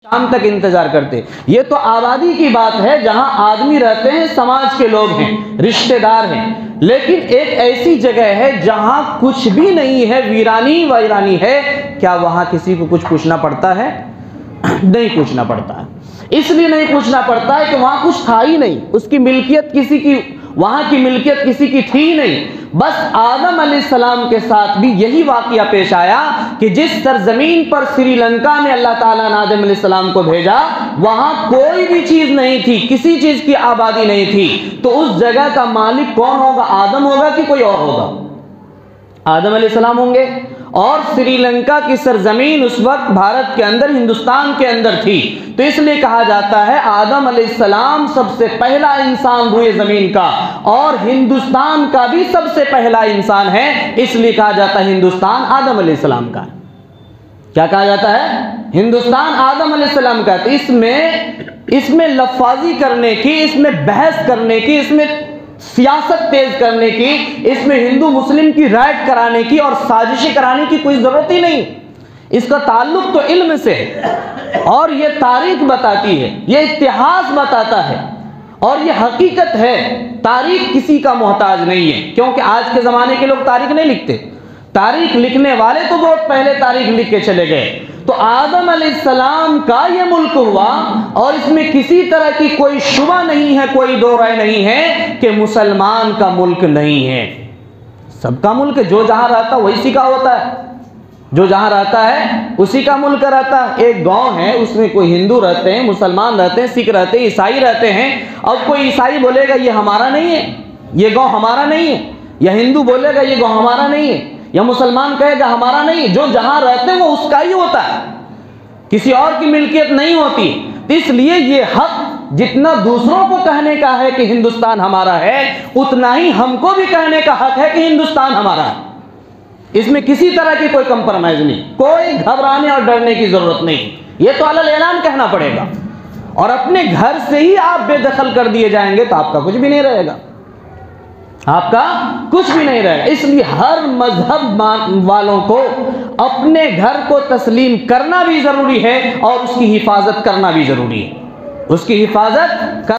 शाम तक इंतजार करते। ये तो आबादी की बात है जहां आदमी रहते हैं, समाज के लोग हैं, रिश्तेदार हैं। लेकिन एक ऐसी जगह है जहां कुछ भी नहीं है, वीरानी वीरानी है, क्या वहां किसी को कुछ पूछना पड़ता है? नहीं पूछना पड़ता है। इसलिए नहीं पूछना पड़ता है कि वहां कुछ था ही नहीं, उसकी मिल्कियत किसी की, वहां की मिल्कियत किसी की थी ही नहीं। बस आदम अलैहिस्सलाम के साथ भी यही वाकया पेश आया कि जिस सरजमीन पर श्रीलंका में अल्लाह ताला ने आदम अलैहिस्सलाम को भेजा, वहां कोई भी चीज नहीं थी, किसी चीज की आबादी नहीं थी। तो उस जगह का मालिक कौन होगा? आदम होगा कि कोई और होगा? आदम अलैहिस्सलाम होंगे। और श्रीलंका की सरजमीन उस वक्त भारत के अंदर, हिंदुस्तान के अंदर थी। तो इसलिए कहा जाता है आदम अलैहिस्सलाम सबसे पहला इंसान हुए जमीन का, और हिंदुस्तान का भी सबसे पहला इंसान है। इसलिए कहा जाता है हिंदुस्तान आदम अलैहिस्सलाम का। क्या कहा जाता है? हिंदुस्तान आदम अलैहिस्सलाम का। तो इसमें लफाजी करने की, इसमें बहस करने की, इसमें सियासत तेज करने की, इसमें हिंदू मुस्लिम की राइट कराने की और साजिशें कराने की कोई जरूरत ही नहीं। इसका ताल्लुक तो इल्म से है, और ये तारीख बताती है, ये इतिहास बताता है, और ये हकीकत है। तारीख किसी का मोहताज नहीं है, क्योंकि आज के जमाने के लोग तारीख नहीं लिखते। तारीख लिखने वाले तो बहुत पहले तारीख लिख के चले गए। तो आदम अलैहिस्सलाम का ये मुल्क हुआ, और इसमें किसी तरह की कोई शुबा नहीं है, कोई दो राय नहीं है कि मुसलमान का मुल्क नहीं है। सबका मुल्क, जो जहां रहता वही का होता है, जो जहां रहता है उसी का मुल्क रहता है। एक गांव है, उसमें कोई हिंदू रहते हैं, मुसलमान रहते हैं, सिख रहते हैं, ईसाई रहते हैं। अब कोई ईसाई बोलेगा ये हमारा नहीं है, ये गांव हमारा नहीं है, या हिंदू बोलेगा ये गांव हमारा नहीं है, या मुसलमान कहेगा हमारा नहीं। जो जहां रहते हैं वो उसका ही होता है, किसी और की मिल्कियत नहीं होती। इसलिए ये हक जितना दूसरों को कहने का है कि हिंदुस्तान हमारा है, उतना ही हमको भी कहने का हक है कि हिंदुस्तान हमारा है। इसमें किसी तरह की कोई कंप्रोमाइज नहीं, कोई घबराने और डरने की जरूरत नहीं। ये तो अलग ऐलान कहना पड़ेगा। और अपने घर से ही आप बेदखल कर दिए जाएंगे तो आपका कुछ भी नहीं रहेगा, आपका कुछ भी नहीं रहेगा। इसलिए हर मजहब वालों को अपने घर को तस्लीम करना भी जरूरी है, और उसकी हिफाजत करना भी जरूरी है, उसकी हिफाजत